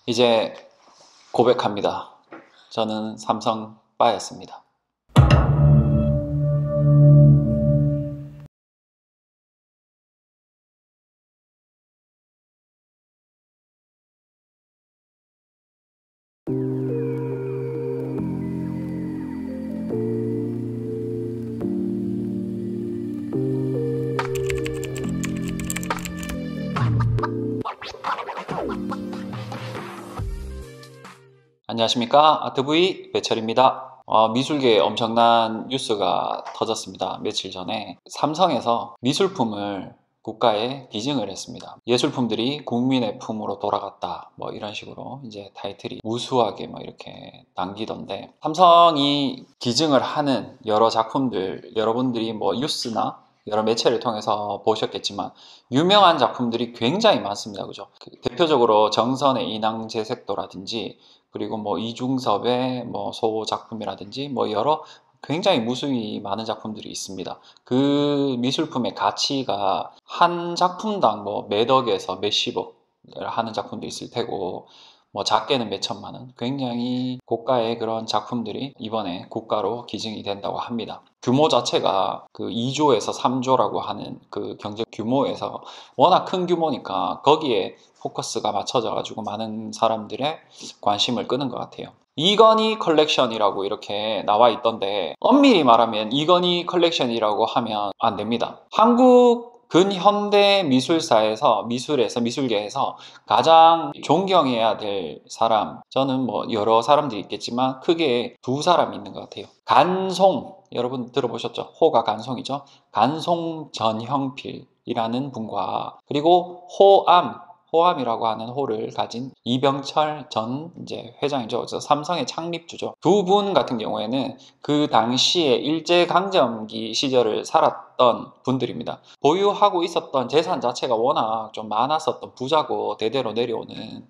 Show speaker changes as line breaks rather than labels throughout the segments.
이제 고백합니다. 저는 삼성 바였습니다. 안녕하십니까, 아트브이 배철입니다. 미술계에 엄청난 뉴스가 터졌습니다. 며칠 전에 삼성에서 미술품을 국가에 기증을 했습니다. 예술품들이 국민의 품으로 돌아갔다, 뭐 이런 식으로 이제 타이틀이 무수하게 뭐 이렇게 남기던데, 삼성이 기증을 하는 여러 작품들, 여러분들이 뭐 뉴스나 여러 매체를 통해서 보셨겠지만 유명한 작품들이 굉장히 많습니다. 그죠? 대표적으로 정선의 인왕제색도라든지, 그리고 뭐 이중섭의 뭐 소작품이라든지 뭐 여러 굉장히 무수히 많은 작품들이 있습니다. 그 미술품의 가치가 한 작품당 뭐 몇 억에서 몇십억 하는 작품도 있을 테고, 뭐 작게는 몇 천만 원, 굉장히 고가의 그런 작품들이 이번에 국가로 기증이 된다고 합니다. 규모 자체가 그 2조에서 3조라고 하는 그 경제 규모에서 워낙 큰 규모니까 거기에 포커스가 맞춰져 가지고 많은 사람들의 관심을 끄는 것 같아요. 이건희 컬렉션이라고 이렇게 나와 있던데, 엄밀히 말하면 이건희 컬렉션이라고 하면 안 됩니다. 한국 근현대 미술계에서 가장 존경해야 될 사람, 저는 뭐 여러 사람들이 있겠지만 크게 두 사람이 있는 것 같아요. 간송, 여러분 들어보셨죠? 호가 간송이죠. 간송 전형필이라는 분과, 그리고 호암이라고 하는 호를 가진 이병철 전 이제 회장이죠. 그래서 삼성의 창립주죠. 두 분 같은 경우에는 그 당시에 일제강점기 시절을 살았던 분들입니다. 보유하고 있었던 재산 자체가 워낙 좀 많았었던 부자고, 대대로 내려오는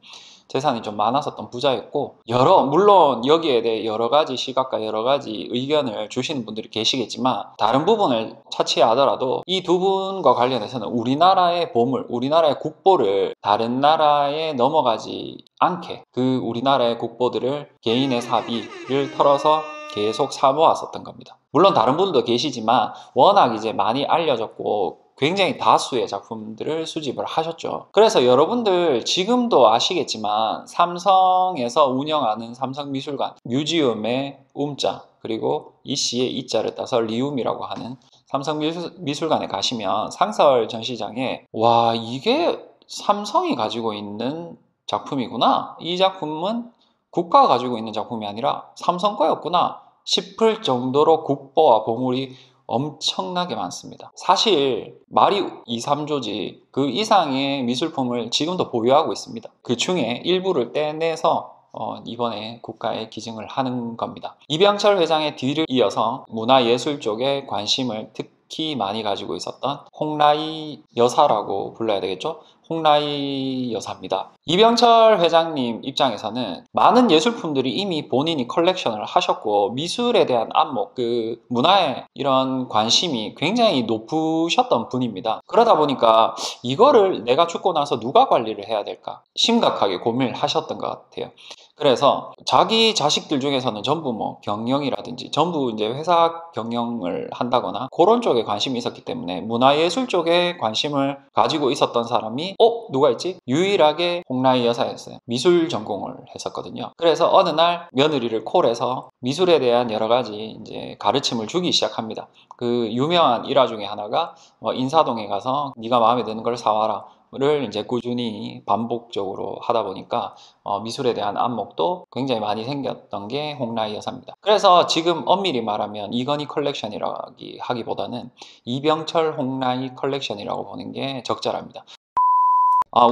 재산이 좀 많았었던 부자였고, 물론 여기에 대해 여러 가지 시각과 여러 가지 의견을 주시는 분들이 계시겠지만, 다른 부분을 차치하더라도 이 두 분과 관련해서는 우리나라의 보물, 우리나라의 국보를 다른 나라에 넘어가지 않게 그 우리나라의 국보들을 개인의 사비를 털어서 계속 사모았었던 겁니다. 물론 다른 분들도 계시지만 워낙 이제 많이 알려졌고 굉장히 다수의 작품들을 수집을 하셨죠. 그래서 여러분들 지금도 아시겠지만 삼성에서 운영하는 삼성미술관, 뮤지엄의 움자, 그리고 이씨의 이자를 따서 리움이라고 하는 삼성미술관에 가시면 상설 전시장에, 와, 이게 삼성이 가지고 있는 작품이구나, 이 작품은 국가가 가지고 있는 작품이 아니라 삼성 거였구나 싶을 정도로 국보와 보물이 엄청나게 많습니다. 사실 말이 2, 3조지 그 이상의 미술품을 지금도 보유하고 있습니다. 그 중에 일부를 떼내서 이번에 국가에 기증을 하는 겁니다. 이병철 회장의 뒤를 이어서 문화예술 쪽에 관심을 특히 많이 가지고 있었던 홍라이 여사라고 불러야 되겠죠? 홍라이 여사입니다. 이병철 회장님 입장에서는 많은 예술품들이 이미 본인이 컬렉션을 하셨고, 미술에 대한 안목, 그 문화에 이런 관심이 굉장히 높으셨던 분입니다. 그러다 보니까 이거를 내가 죽고 나서 누가 관리를 해야 될까 심각하게 고민을 하셨던 것 같아요. 그래서 자기 자식들 중에서는 전부 뭐 경영이라든지 전부 이제 회사 경영을 한다거나 그런 쪽에 관심이 있었기 때문에 문화예술 쪽에 관심을 가지고 있었던 사람이 누가 있지? 유일하게 홍라이 여사였어요. 미술 전공을 했었거든요. 그래서 어느 날 며느리를 콜해서 미술에 대한 여러 가지 이제 가르침을 주기 시작합니다. 그 유명한 일화 중에 하나가 인사동에 가서 네가 마음에 드는 걸 사와라 를 이제 꾸준히 반복적으로 하다 보니까 미술에 대한 안목도 굉장히 많이 생겼던 게 홍라이 여사입니다. 그래서 지금 엄밀히 말하면 이건희 컬렉션이라고 하기보다는 이병철 홍라이 컬렉션이라고 보는 게 적절합니다.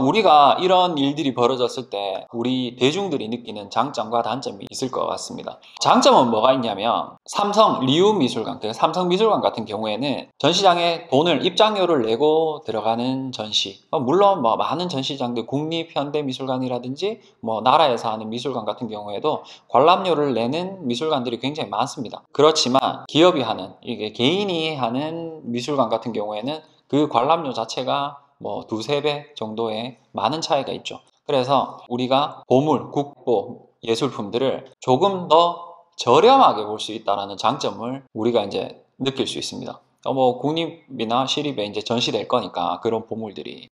우리가 이런 일들이 벌어졌을 때 우리 대중들이 느끼는 장점과 단점이 있을 것 같습니다. 장점은 뭐가 있냐면, 삼성 리움미술관, 삼성미술관 같은 경우에는 전시장에 돈을, 입장료를 내고 들어가는 전시, 물론 뭐 많은 전시장들, 국립현대미술관이라든지 뭐 나라에서 하는 미술관 같은 경우에도 관람료를 내는 미술관들이 굉장히 많습니다. 그렇지만 기업이 하는, 이게 개인이 하는 미술관 같은 경우에는 그 관람료 자체가 뭐 두세 배 정도의 많은 차이가 있죠. 그래서 우리가 보물, 국보, 예술품들을 조금 더 저렴하게 볼 수 있다는 장점을 우리가 이제 느낄 수 있습니다. 뭐 국립이나 시립에 이제 전시될 거니까 그런 보물들이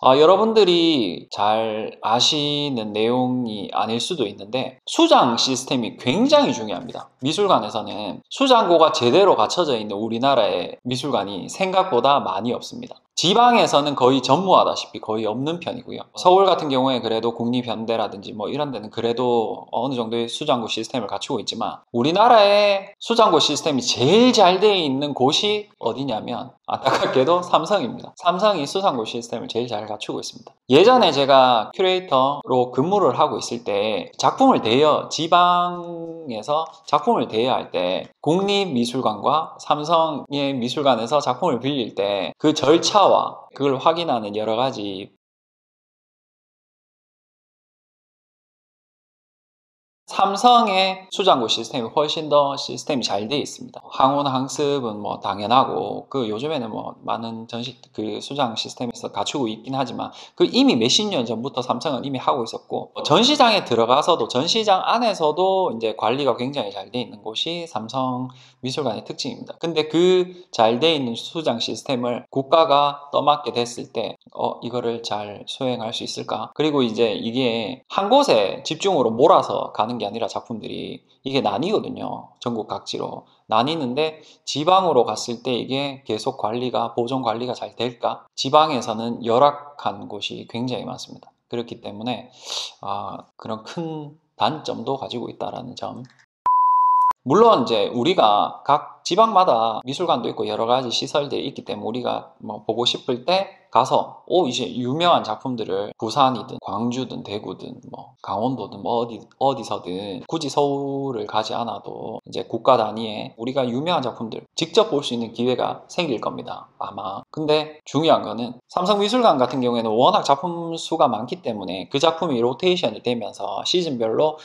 여러분들이 잘 아시는 내용이 아닐 수도 있는데 수장 시스템이 굉장히 중요합니다. 미술관에서는 수장고가 제대로 갖춰져 있는 우리나라의 미술관이 생각보다 많이 없습니다. 지방에서는 거의 전무하다시피 거의 없는 편이고요. 서울 같은 경우에 그래도 국립현대라든지 뭐 이런 데는 그래도 어느 정도의 수장고 시스템을 갖추고 있지만 우리나라의 수장고 시스템이 제일 잘 되어 있는 곳이 어디냐면 안타깝게도 삼성입니다. 삼성이 수장고 시스템을 제일 잘 갖추고 있습니다. 예전에 제가 큐레이터로 근무를 하고 있을 때 지방에서 작품을 대여할 때 국립미술관과 삼성의 미술관에서 작품을 빌릴 때 그 절차와 그걸 확인하는 여러 가지 삼성의 수장고 시스템이 훨씬 더 시스템이 잘 되어 있습니다. 항온 항습은 뭐 당연하고 요즘에는 뭐 많은 그 수장 시스템에서 갖추고 있긴 하지만 이미 몇십 년 전부터 삼성은 이미 하고 있었고 전시장에 들어가서도 전시장 안에서도 이제 관리가 굉장히 잘 되어 있는 곳이 삼성 미술관의 특징입니다. 근데 그 잘 되어 있는 수장 시스템을 국가가 떠맡게 됐을 때 이거를 잘 수행할 수 있을까? 그리고 이제 이게 한 곳에 집중으로 몰아서 가는 게 아니라 작품들이 이게 나뉘거든요. 전국 각지로 나뉘는데 지방으로 갔을 때 이게 계속 보존 관리가 잘 될까? 지방에서는 열악한 곳이 굉장히 많습니다. 그렇기 때문에 그런 큰 단점도 가지고 있다라는 점. 물론 이제 우리가 각 지방마다 미술관도 있고 여러 가지 시설들이 있기 때문에 우리가 뭐 보고 싶을 때 가서 이제 유명한 작품들을 부산이든 광주든 대구든 뭐 강원도든 뭐 어디서든 굳이 서울을 가지 않아도 이제 국가 단위의 우리가 유명한 작품들 직접 볼 수 있는 기회가 생길 겁니다. 아마. 근데 중요한 거는 삼성미술관 같은 경우에는 워낙 작품 수가 많기 때문에 그 작품이 로테이션이 되면서 시즌별로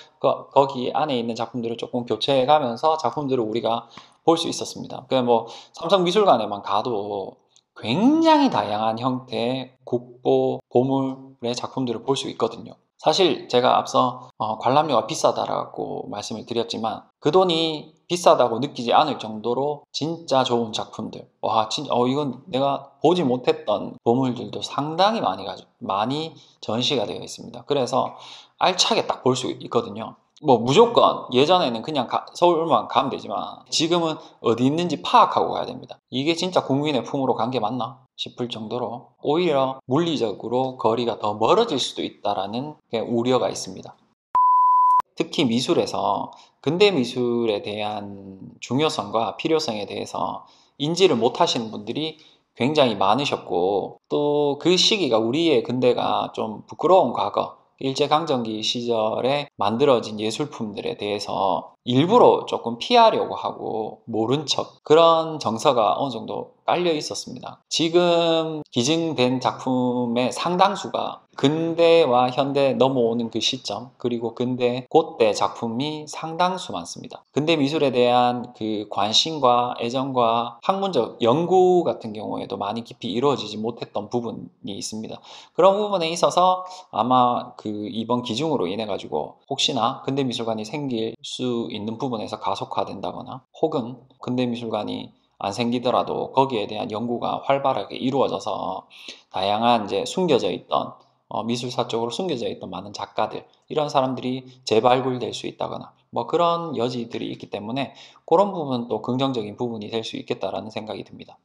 거기 안에 있는 작품들을 조금 교체해가면서 작품들을 우리가 볼 수 있었습니다. 뭐 삼성미술관에만 가도 굉장히 다양한 형태의 국보, 보물의 작품들을 볼 수 있거든요. 사실 제가 앞서 관람료가 비싸다라고 말씀을 드렸지만 그 돈이 비싸다고 느끼지 않을 정도로 진짜 좋은 작품들 진짜 이건 내가 보지 못했던 보물들도 상당히 많이 전시가 되어 있습니다. 그래서 알차게 딱 볼 수 있거든요. 뭐 무조건 예전에는 그냥 서울만 가면 되지만 지금은 어디 있는지 파악하고 가야 됩니다. 이게 진짜 국민의 품으로 간 게 맞나 싶을 정도로 오히려 물리적으로 거리가 더 멀어질 수도 있다라는 우려가 있습니다. 특히 미술에서 근대 미술에 대한 중요성과 필요성에 대해서 인지를 못 하시는 분들이 굉장히 많으셨고 또 그 시기가 우리의 근대가 좀 부끄러운 과거 일제강점기 시절에 만들어진 예술품들에 대해서 일부러 조금 피하려고 하고 모른 척 그런 정서가 어느 정도 깔려 있었습니다. 지금 기증된 작품의 상당수가 근대와 현대 넘어오는 그 시점 그리고 근대 그때 작품이 상당수 많습니다. 근대 미술에 대한 그 관심과 애정과 학문적 연구 같은 경우에도 많이 깊이 이루어지지 못했던 부분이 있습니다. 그런 부분에 있어서 아마 이번 기중으로 인해 가지고 혹시나 근대미술관이 생길 수 있는 부분에서 가속화된다거나 혹은 근대미술관이 안 생기더라도 거기에 대한 연구가 활발하게 이루어져서 다양한 이제 숨겨져 있던 미술사 쪽으로 숨겨져 있던 많은 작가들 이런 사람들이 재발굴될 수 있다거나 뭐 그런 여지들이 있기 때문에 그런 부분도 긍정적인 부분이 될 수 있겠다라는 생각이 듭니다.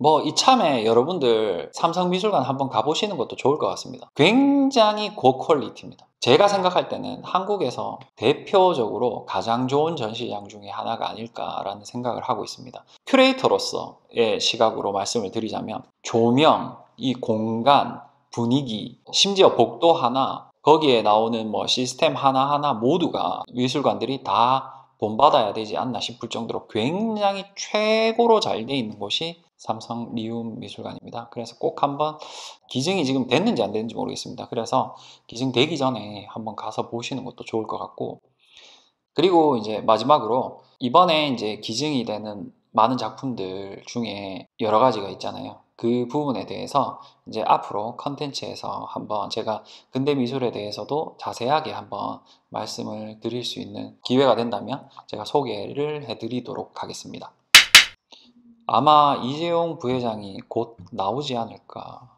뭐 이참에 여러분들 삼성미술관 한번 가보시는 것도 좋을 것 같습니다. 굉장히 고퀄리티입니다. 제가 생각할 때는 한국에서 대표적으로 가장 좋은 전시장 중에 하나가 아닐까라는 생각을 하고 있습니다. 큐레이터로서의 시각으로 말씀을 드리자면 조명, 이 공간, 분위기, 심지어 복도 하나, 거기에 나오는 뭐 시스템 하나하나 모두가 미술관들이 다 본받아야 되지 않나 싶을 정도로 굉장히 최고로 잘 돼 있는 곳이 삼성 리움 미술관입니다. 그래서 꼭 한번 기증이 지금 됐는지 안 됐는지 모르겠습니다. 그래서 기증되기 전에 한번 가서 보시는 것도 좋을 것 같고 그리고 이제 마지막으로 이번에 이제 기증이 되는 많은 작품들 중에 여러 가지가 있잖아요. 그 부분에 대해서 이제 앞으로 컨텐츠에서 한번 제가 근대미술에 대해서도 자세하게 한번 말씀을 드릴 수 있는 기회가 된다면 제가 소개를 해드리도록 하겠습니다. 아마 이재용 부회장이 곧 나오지 않을까.